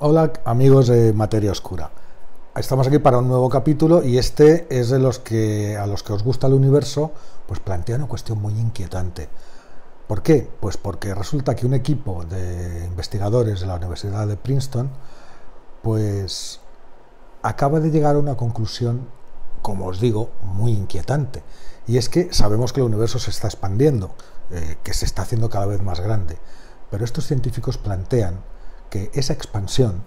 Hola amigos de Materia Oscura. Estamos aquí para un nuevo capítulo y este es de los que a los que os gusta el universo, pues plantea una cuestión muy inquietante. ¿Por qué? Pues porque resulta que un equipo de investigadores de la Universidad de Princeton pues acaba de llegar a una conclusión, como os digo, muy inquietante. Y es que sabemos que el universo se está expandiendo, que se está haciendo cada vez más grande. Pero estos científicos plantean que esa expansión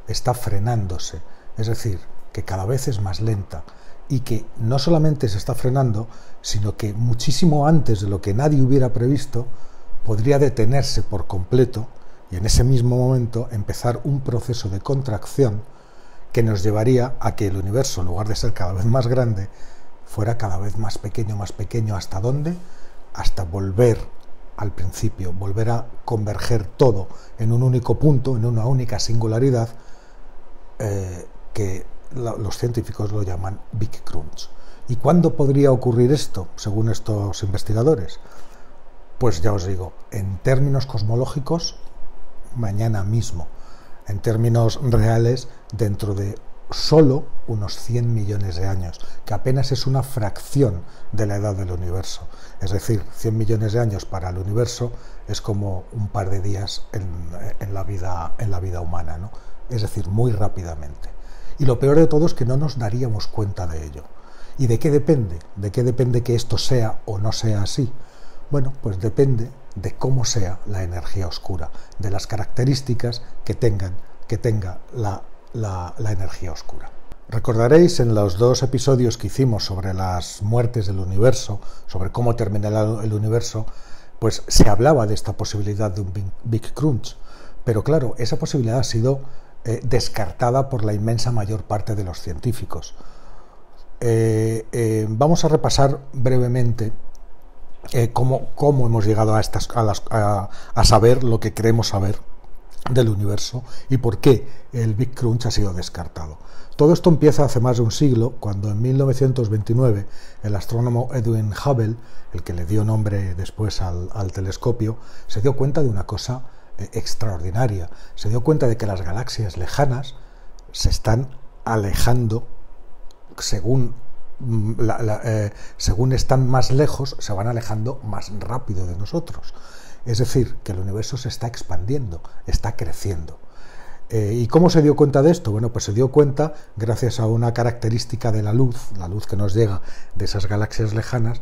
está frenándose, es decir, que cada vez es más lenta y que no solamente se está frenando, sino que muchísimo antes de lo que nadie hubiera previsto, podría detenerse por completo y en ese mismo momento empezar un proceso de contracción que nos llevaría a que el universo, en lugar de ser cada vez más grande, fuera cada vez más pequeño, ¿hasta dónde? Hasta volver al principio, volver a converger todo en un único punto, en una única singularidad, que los científicos lo llaman Big Crunch. ¿Y cuándo podría ocurrir esto, según estos investigadores? Pues ya os digo, en términos cosmológicos, mañana mismo. En términos reales, dentro de solo unos 100 millones de años, que apenas es una fracción de la edad del universo. Es decir, 100 millones de años para el universo es como un par de días en la vida humana, ¿no? Es decir, muy rápidamente. Y lo peor de todo es que no nos daríamos cuenta de ello. ¿Y de qué depende? ¿De qué depende que esto sea o no sea así? Bueno, pues depende de cómo sea la energía oscura, de las características que tenga la energía oscura. Recordaréis en los dos episodios que hicimos sobre las muertes del universo, sobre cómo termina el universo, pues se hablaba de esta posibilidad de un Big Crunch, pero claro, esa posibilidad ha sido descartada por la inmensa mayor parte de los científicos. Vamos a repasar brevemente cómo hemos llegado a saber lo que creemos saber del universo y por qué el Big Crunch ha sido descartado. Todo esto empieza hace más de un siglo, cuando en 1929 el astrónomo Edwin Hubble, el que le dio nombre después al telescopio, se dio cuenta de una cosa extraordinaria. Se dio cuenta de que las galaxias lejanas se están alejando según están más lejos, se van alejando más rápido de nosotros. Es decir, que el universo se está expandiendo, está creciendo. ¿Y cómo se dio cuenta de esto? Bueno, pues se dio cuenta gracias a una característica de la luz que nos llega de esas galaxias lejanas,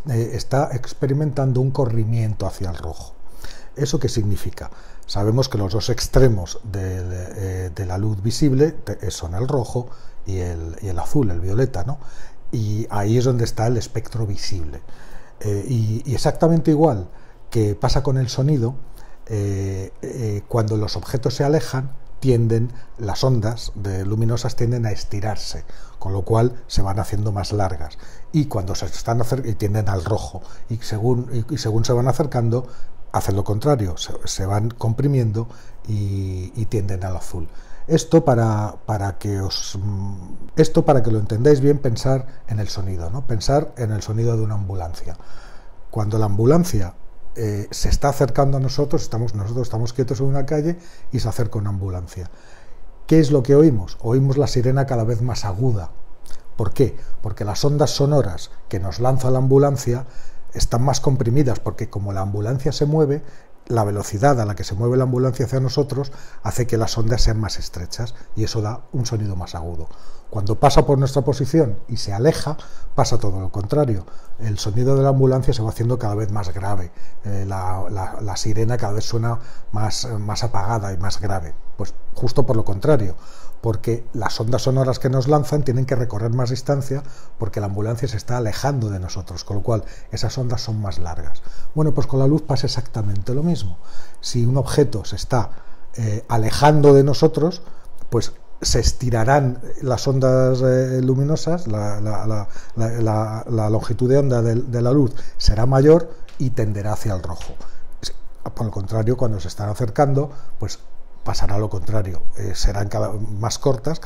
está experimentando un corrimiento hacia el rojo. ¿Eso qué significa? Sabemos que los dos extremos de la luz visible son el rojo y el azul, el violeta, ¿no? Y ahí es donde está el espectro visible. Y exactamente igual que pasa con el sonido, cuando los objetos se alejan, las ondas luminosas tienden a estirarse, con lo cual se van haciendo más largas. Y cuando se están acercando, tienden al rojo. Y según se van acercando, hacen lo contrario, se van comprimiendo y tienden al azul. Esto para que lo entendáis bien, pensar en el sonido, ¿no? Pensar en el sonido de una ambulancia. Cuando la ambulancia se está acercando a nosotros estamos quietos en una calle y se acerca una ambulancia. ¿Qué es lo que oímos? Oímos la sirena cada vez más aguda. ¿Por qué? Porque las ondas sonoras que nos lanza la ambulancia están más comprimidas, porque como la ambulancia se mueve, la velocidad a la que se mueve la ambulancia hacia nosotros hace que las ondas sean más estrechas y eso da un sonido más agudo. Cuando pasa por nuestra posición y se aleja, pasa todo lo contrario. El sonido de la ambulancia se va haciendo cada vez más grave, la sirena cada vez suena más apagada y más grave. Pues justo por lo contrario, porque las ondas sonoras que nos lanzan tienen que recorrer más distancia porque la ambulancia se está alejando de nosotros, con lo cual esas ondas son más largas. Bueno, pues con la luz pasa exactamente lo mismo. Si un objeto se está alejando de nosotros, pues se estirarán las ondas luminosas, la longitud de onda de la luz será mayor y tenderá hacia el rojo. Por el contrario, cuando se están acercando, pues pasará lo contrario, serán cada vez más cortas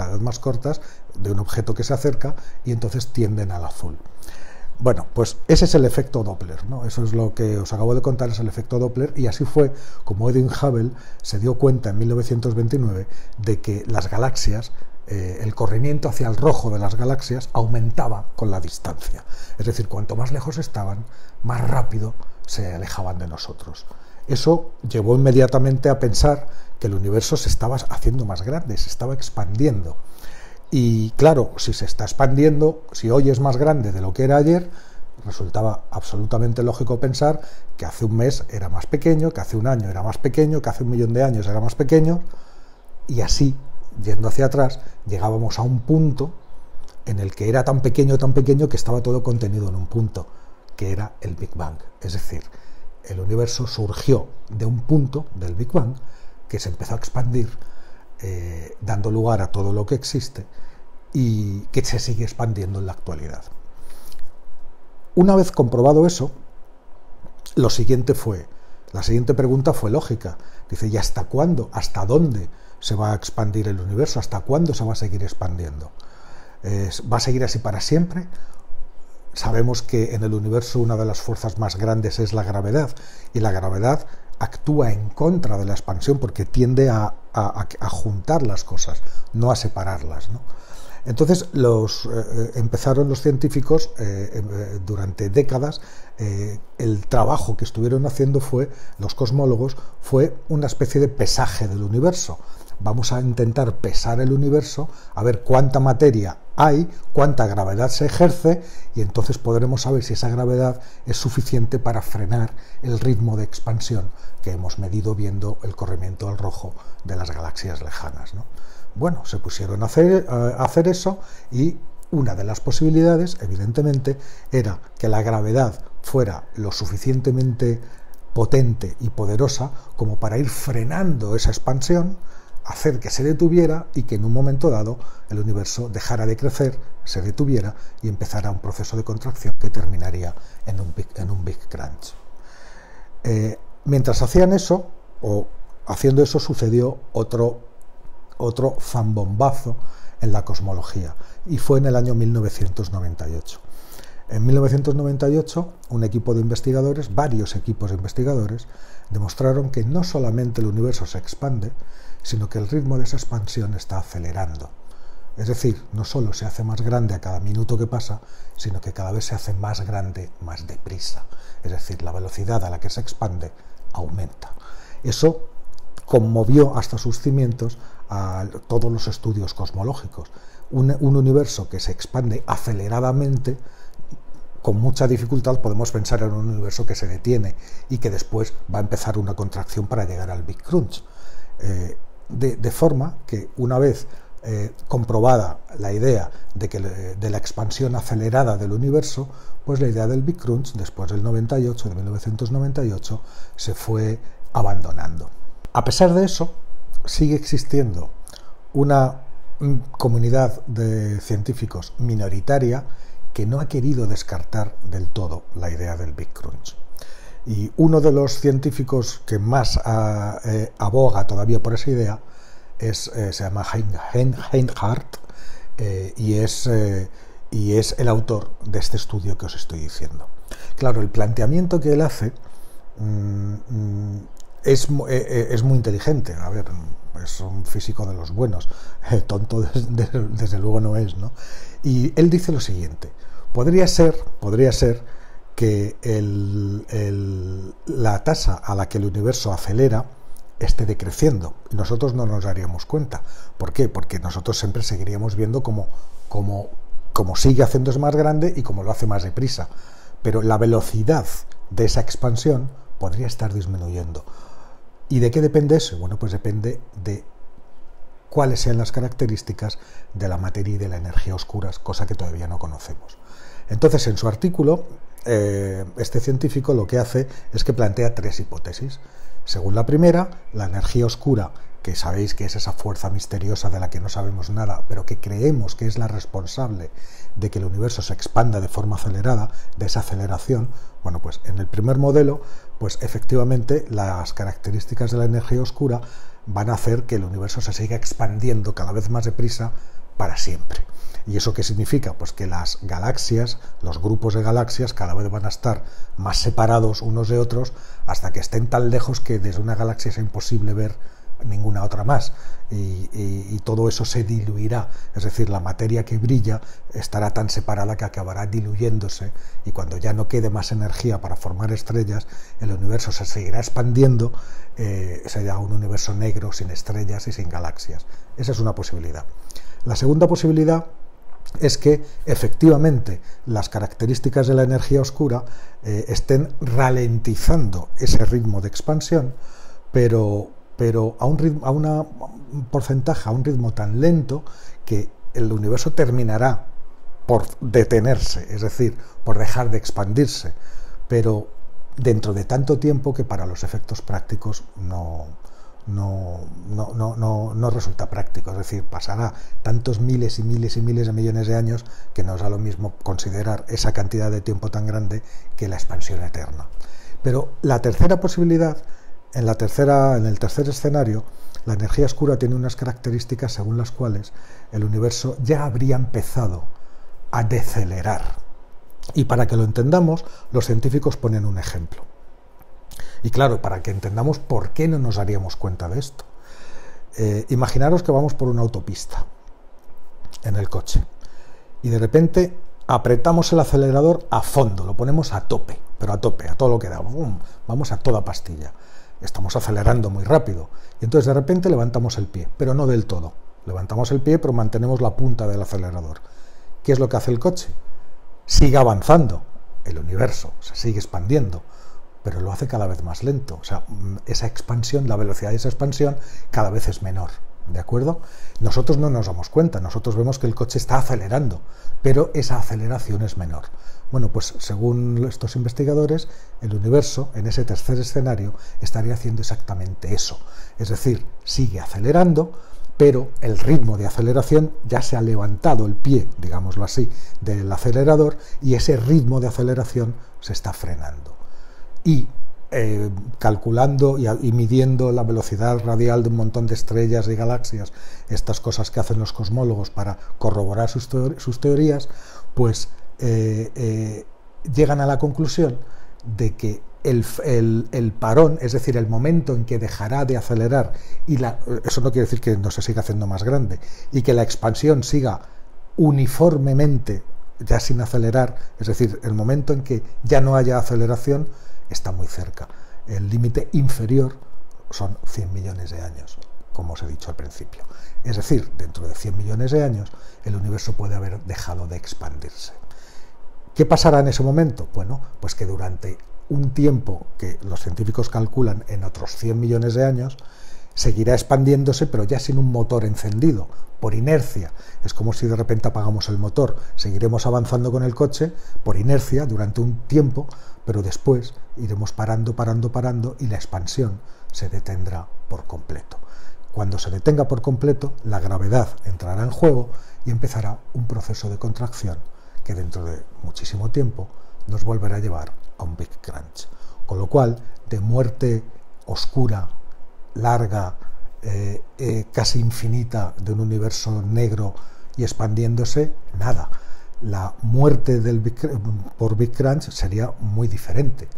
de un objeto que se acerca y entonces tienden al azul. Bueno, pues ese es el efecto Doppler, ¿no? Eso es lo que os acabo de contar, es el efecto Doppler, y así fue como Edwin Hubble se dio cuenta en 1929 de que las galaxias, el corrimiento hacia el rojo de las galaxias aumentaba con la distancia. Es decir, cuanto más lejos estaban, más rápido se alejaban de nosotros. Eso llevó inmediatamente a pensar que el universo se estaba haciendo más grande, se estaba expandiendo. Y claro, si se está expandiendo, si hoy es más grande de lo que era ayer, resultaba absolutamente lógico pensar que hace un mes era más pequeño, que hace un año era más pequeño, que hace 1.000.000 de años era más pequeño, y así, yendo hacia atrás, llegábamos a un punto en el que era tan pequeño que estaba todo contenido en un punto, que era el Big Bang. Es decir, el universo surgió de un punto del Big Bang que se empezó a expandir, dando lugar a todo lo que existe y que se sigue expandiendo en la actualidad. Una vez comprobado eso, la siguiente pregunta fue lógica. Dice, ¿y hasta cuándo? ¿Hasta dónde se va a expandir el universo? ¿Hasta cuándo se va a seguir expandiendo? ¿Va a seguir así para siempre? Sabemos que en el universo una de las fuerzas más grandes es la gravedad, y la gravedad actúa en contra de la expansión porque tiende a juntar las cosas, no a separarlas, ¿no? Entonces empezaron los científicos durante décadas, el trabajo que estuvieron haciendo los cosmólogos, fue una especie de pesaje del universo. Vamos a intentar pesar el universo, a ver cuánta materia hay, cuánta gravedad se ejerce, y entonces podremos saber si esa gravedad es suficiente para frenar el ritmo de expansión que hemos medido viendo el corrimiento al rojo de las galaxias lejanas, ¿no? Bueno, se pusieron a hacer eso, y una de las posibilidades, evidentemente, era que la gravedad fuera lo suficientemente potente y poderosa como para ir frenando esa expansión, hacer que se detuviera y que en un momento dado el universo dejara de crecer, se detuviera y empezara un proceso de contracción que terminaría en un Big Crunch. Mientras hacían eso, o haciendo eso, sucedió otro zambombazo en la cosmología, y fue en el año 1998. En 1998, varios equipos de investigadores, demostraron que no solamente el universo se expande, sino que el ritmo de esa expansión está acelerando. Es decir, no solo se hace más grande a cada minuto que pasa, sino que cada vez se hace más grande más deprisa. Es decir, la velocidad a la que se expande aumenta. Eso conmovió hasta sus cimientos a todos los estudios cosmológicos. Un universo que se expande aceleradamente, con mucha dificultad podemos pensar en un universo que se detiene y que después va a empezar una contracción para llegar al Big Crunch. De forma que una vez comprobada la idea de la expansión acelerada del universo, pues la idea del Big Crunch, después del 1998, se fue abandonando. A pesar de eso, sigue existiendo una comunidad de científicos minoritaria que no ha querido descartar del todo la idea del Big Crunch. Y uno de los científicos que más aboga todavía por esa idea se llama Reinhardt, y es el autor de este estudio que os estoy diciendo. Claro, el planteamiento que él hace es muy inteligente. A ver, es un físico de los buenos, tonto desde luego no es, ¿no? Y él dice lo siguiente: podría ser que la tasa a la que el universo acelera esté decreciendo y nosotros no nos daríamos cuenta. ¿Por qué? Porque nosotros siempre seguiríamos viendo cómo sigue haciéndose más grande y cómo lo hace más deprisa, pero la velocidad de esa expansión podría estar disminuyendo. ¿Y de qué depende eso? Bueno, pues depende de cuáles sean las características de la materia y de la energía oscuras, cosa que todavía no conocemos. Entonces, en su artículo, este científico lo que hace es que plantea tres hipótesis. Según la primera, la energía oscura, que sabéis que es esa fuerza misteriosa de la que no sabemos nada, pero que creemos que es la responsable de que el universo se expanda de forma acelerada, de esa aceleración, bueno, pues en el primer modelo, pues efectivamente las características de la energía oscura van a hacer que el universo se siga expandiendo cada vez más deprisa para siempre. ¿Y eso qué significa? Pues que las galaxias, los grupos de galaxias, cada vez van a estar más separados unos de otros hasta que estén tan lejos que desde una galaxia es imposible ver ninguna otra más, y todo eso se diluirá, es decir, la materia que brilla estará tan separada que acabará diluyéndose, y cuando ya no quede más energía para formar estrellas, el universo se seguirá expandiendo, será un universo negro sin estrellas y sin galaxias. Esa es una posibilidad. La segunda posibilidad es que efectivamente las características de la energía oscura estén ralentizando ese ritmo de expansión, pero a un porcentaje, a un ritmo tan lento que el universo terminará por detenerse, es decir, por dejar de expandirse, pero dentro de tanto tiempo que para los efectos prácticos no resulta práctico, es decir, pasará tantos miles y miles y miles de millones de años que nos da lo mismo considerar esa cantidad de tiempo tan grande que la expansión eterna. Pero la tercera posibilidad, en el tercer escenario, la energía oscura tiene unas características según las cuales el universo ya habría empezado a decelerar. Y para que lo entendamos, los científicos ponen un ejemplo. Y claro, para que entendamos por qué no nos daríamos cuenta de esto. Imaginaros que vamos por una autopista en el coche y de repente apretamos el acelerador a fondo, lo ponemos a tope, pero a tope, a todo lo que da, ¡bum! Vamos a toda pastilla. Estamos acelerando muy rápido y entonces de repente levantamos el pie, pero no del todo. Levantamos el pie pero mantenemos la punta del acelerador. ¿Qué es lo que hace el coche? Sigue avanzando, el universo se sigue expandiendo, pero lo hace cada vez más lento. O sea, esa expansión, la velocidad de esa expansión cada vez es menor, ¿de acuerdo? Nosotros no nos damos cuenta, nosotros vemos que el coche está acelerando, pero esa aceleración es menor. Bueno, pues según estos investigadores, el universo en ese tercer escenario estaría haciendo exactamente eso. Es decir, sigue acelerando, pero el ritmo de aceleración ya se ha levantado el pie, digámoslo así, del acelerador, y ese ritmo de aceleración se está frenando. Y calculando y midiendo la velocidad radial de un montón de estrellas y galaxias, estas cosas que hacen los cosmólogos para corroborar sus teorías, pues llegan a la conclusión de que el parón, es decir, el momento en que dejará de acelerar, eso no quiere decir que no se siga haciendo más grande, y que la expansión siga uniformemente, ya sin acelerar, es decir, el momento en que ya no haya aceleración, está muy cerca. El límite inferior son 100 millones de años, como os he dicho al principio. Es decir, dentro de 100 millones de años, el universo puede haber dejado de expandirse. ¿Qué pasará en ese momento? Bueno, pues que durante un tiempo que los científicos calculan en otros 100 millones de años, seguirá expandiéndose, pero ya sin un motor encendido, por inercia. Es como si de repente apagamos el motor. Seguiremos avanzando con el coche por inercia durante un tiempo, pero después iremos parando y la expansión se detendrá por completo. Cuando se detenga por completo, la gravedad entrará en juego y empezará un proceso de contracción que dentro de muchísimo tiempo nos volverá a llevar a un Big Crunch. Con lo cual, de muerte oscura, larga, casi infinita, de un universo negro y expandiéndose, nada. La muerte por Big Crunch sería muy diferente.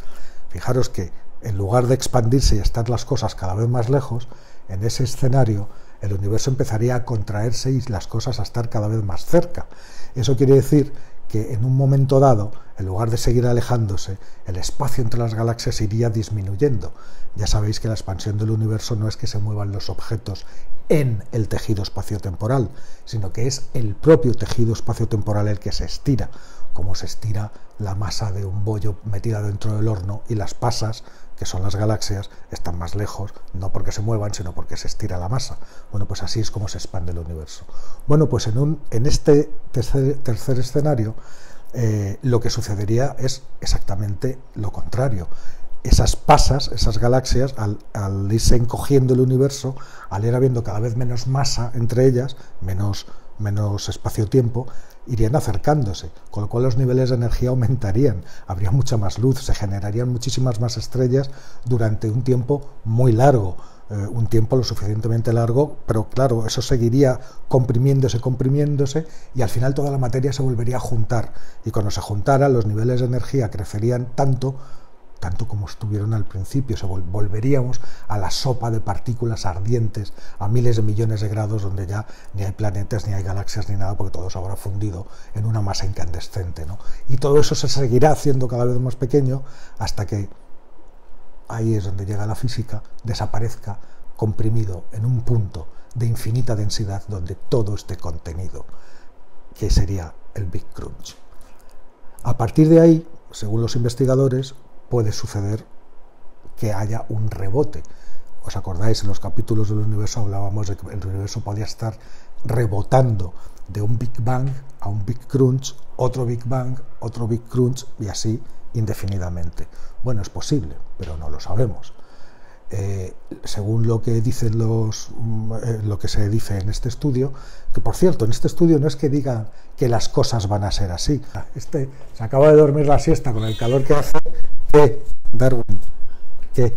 Fijaros que en lugar de expandirse y estar las cosas cada vez más lejos, en ese escenario el universo empezaría a contraerse y las cosas a estar cada vez más cerca. Eso quiere decir que en un momento dado, en lugar de seguir alejándose, el espacio entre las galaxias iría disminuyendo. Ya sabéis que la expansión del universo no es que se muevan los objetos en el tejido espaciotemporal, sino que es el propio tejido espaciotemporal el que se estira, como se estira la masa de un bollo metida dentro del horno, y las pasas, que son las galaxias, están más lejos, no porque se muevan, sino porque se estira la masa. Bueno, pues así es como se expande el universo. Bueno, pues en este tercer escenario, lo que sucedería es exactamente lo contrario. Esas pasas, esas galaxias, al irse encogiendo el universo, al ir habiendo cada vez menos masa entre ellas, menos espacio-tiempo, irían acercándose, con lo cual los niveles de energía aumentarían, habría mucha más luz, se generarían muchísimas más estrellas durante un tiempo muy largo, un tiempo lo suficientemente largo, pero claro, eso seguiría comprimiéndose y al final toda la materia se volvería a juntar, y cuando se juntara los niveles de energía crecerían tanto como estuvieron al principio, volveríamos a la sopa de partículas ardientes a miles de millones de grados, donde ya ni hay planetas, ni hay galaxias, ni nada, porque todo se habrá fundido en una masa incandescente, ¿no? Y todo eso se seguirá haciendo cada vez más pequeño hasta que, ahí es donde llega la física, desaparezca comprimido en un punto de infinita densidad donde todo esté contenido, que sería el Big Crunch. A partir de ahí, según los investigadores, puede suceder que haya un rebote. ¿Os acordáis? En los capítulos del universo hablábamos de que el universo podía estar rebotando de un Big Bang a un Big Crunch, otro Big Bang, otro Big Crunch, y así indefinidamente. Bueno, es posible, pero no lo sabemos. Según lo que dicen lo que se dice en este estudio, que por cierto, en este estudio no es que digan que las cosas van a ser así. Se acaba de dormir la siesta con el calor que hace. ¿Qué, Darwin? ¿Qué?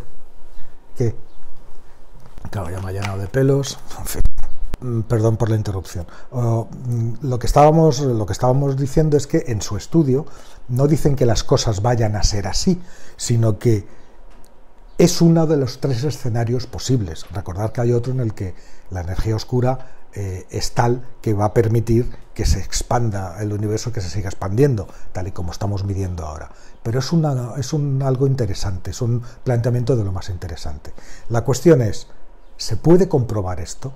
Claro, ya me ha llenado de pelos. En fin, perdón por la interrupción. Lo que estábamos diciendo es que en su estudio no dicen que las cosas vayan a ser así, sino que es uno de los tres escenarios posibles. Recordad que hay otro en el que la energía oscura es tal que va a permitir que se expanda el universo, que se siga expandiendo, tal y como estamos midiendo ahora. Pero es algo interesante, es un planteamiento de lo más interesante. La cuestión es, ¿se puede comprobar esto?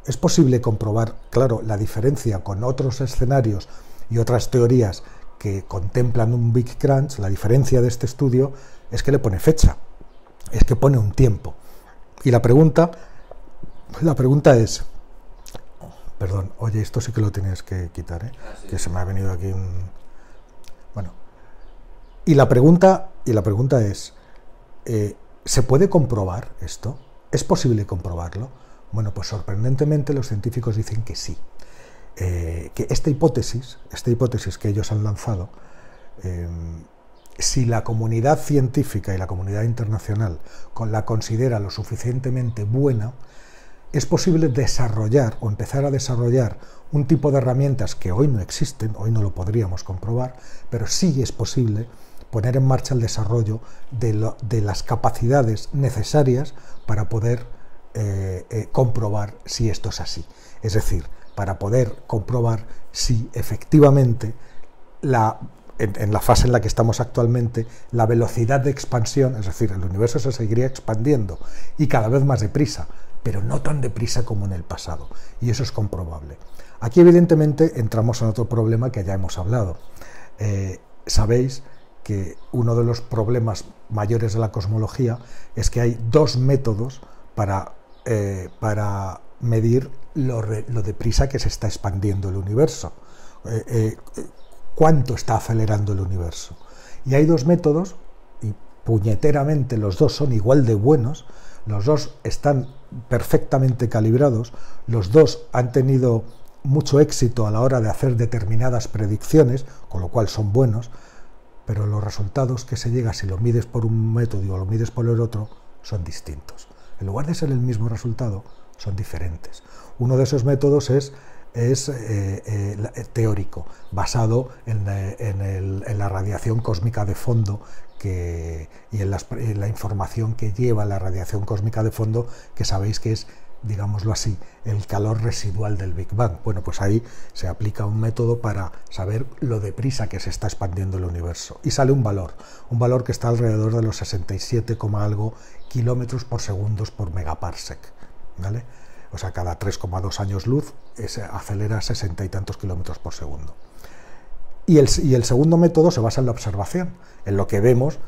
¿Es posible comprobar, claro, la diferencia con otros escenarios y otras teorías que contemplan un Big Crunch? La diferencia de este estudio es que le pone fecha, es que pone un tiempo. Y la pregunta es, perdón, oye, esto sí que lo tienes que quitar, ¿eh? Sí. Que se me ha venido aquí un... Bueno, y la pregunta es, ¿se puede comprobar esto? ¿Es posible comprobarlo? Bueno, pues sorprendentemente los científicos dicen que sí, que esta hipótesis que ellos han lanzado, si la comunidad científica y la comunidad internacional la considera lo suficientemente buena, es posible desarrollar o empezar a desarrollar un tipo de herramientas que hoy no existen, hoy no lo podríamos comprobar, pero sí es posible poner en marcha el desarrollo de las capacidades necesarias para poder comprobar si esto es así. Es decir, para poder comprobar si efectivamente en la fase en la que estamos actualmente, la velocidad de expansión, es decir, el universo se seguiría expandiendo y cada vez más deprisa, pero no tan deprisa como en el pasado, y eso es comprobable. Aquí evidentemente entramos en otro problema que ya hemos hablado. Sabéis que uno de los problemas mayores de la cosmología es que hay dos métodos para medir lo deprisa que se está expandiendo el universo, cuánto está acelerando el universo. Y hay dos métodos, y puñeteramente los dos son igual de buenos, los dos están perfectamente calibrados, los dos han tenido mucho éxito a la hora de hacer determinadas predicciones, con lo cual son buenos, pero los resultados que se llega si lo mides por un método o lo mides por el otro son distintos. En lugar de ser el mismo resultado, son diferentes. Uno de esos métodos es teórico, basado en la radiación cósmica de fondo y en la información que lleva la radiación cósmica de fondo, que sabéis que es, digámoslo así, el calor residual del Big Bang. Bueno, pues ahí se aplica un método para saber lo deprisa que se está expandiendo el universo. Y sale un valor que está alrededor de los 67, algo kilómetros por segundo por megaparsec, ¿vale? O sea, cada 3,2 años luz acelera 60 y tantos kilómetros por segundo. Y el segundo método se basa en la observación, en lo que vemos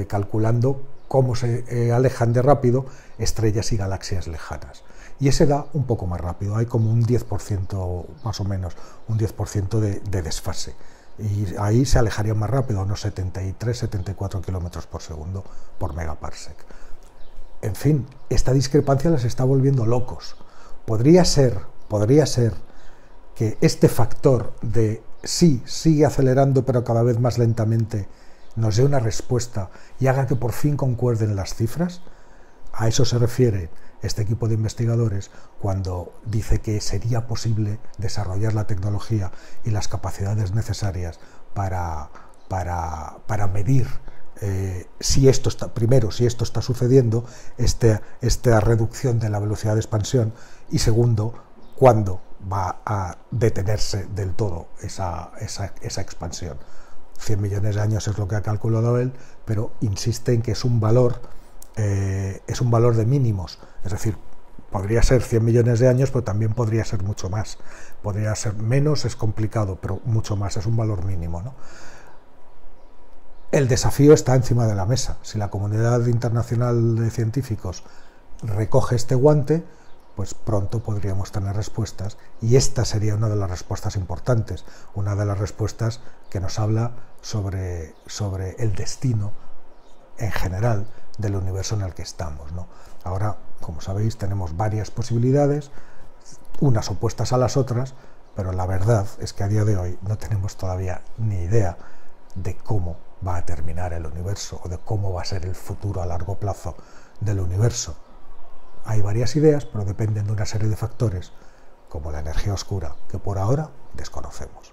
calculando cómo se alejan de rápido estrellas y galaxias lejanas. Y ese da un poco más rápido, hay como un 10%, más o menos, un 10% de desfase. Y ahí se alejaría más rápido, a unos 73-74 kilómetros por segundo por megaparsec. En fin, esta discrepancia les está volviendo locos. Podría ser que este factor de sí, sigue acelerando pero cada vez más lentamente, nos dé una respuesta y haga que por fin concuerden las cifras. A eso se refiere este equipo de investigadores cuando dice que sería posible desarrollar la tecnología y las capacidades necesarias para medir si esto está sucediendo, esta reducción de la velocidad de expansión, y segundo, cuándo va a detenerse del todo esa expansión. 100 millones de años es lo que ha calculado él, pero insiste en que es un valor de mínimos, es decir, podría ser 100 millones de años, pero también podría ser mucho más, podría ser menos, es complicado, pero mucho más, es un valor mínimo, ¿no? El desafío está encima de la mesa. Si la comunidad internacional de científicos recoge este guante, pues pronto podríamos tener respuestas, y esta sería una de las respuestas importantes, una de las respuestas que nos habla sobre el destino en general del universo en el que estamos, ¿no? Ahora, como sabéis, tenemos varias posibilidades, unas opuestas a las otras, pero la verdad es que a día de hoy no tenemos todavía ni idea de cómo va a terminar el universo o de cómo va a ser el futuro a largo plazo del universo. Hay varias ideas, pero dependen de una serie de factores, como la energía oscura, que por ahora desconocemos.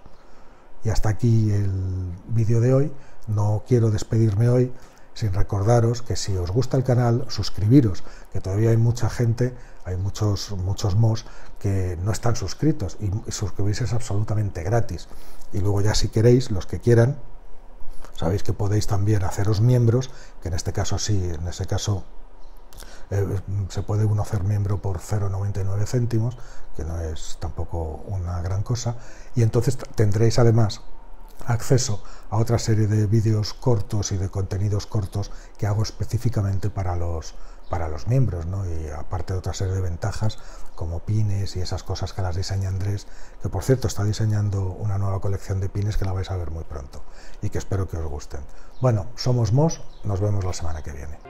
Y hasta aquí el vídeo de hoy. No quiero despedirme hoy sin recordaros que si os gusta el canal, suscribiros, que todavía hay mucha gente, hay muchos mos que no están suscritos, y suscribirse es absolutamente gratis. Y luego ya, si queréis, los que quieran, sabéis que podéis también haceros miembros, que en este caso sí, en este caso se puede uno hacer miembro por 0,99 céntimos, que no es tampoco una gran cosa, y entonces tendréis además acceso a otra serie de vídeos cortos y de contenidos cortos que hago específicamente para los miembros, ¿no? Y aparte de otra serie de ventajas como pines y esas cosas que las diseña Andrés, que por cierto está diseñando una nueva colección de pines que la vais a ver muy pronto y que espero que os gusten. Bueno, somos Mos, nos vemos la semana que viene.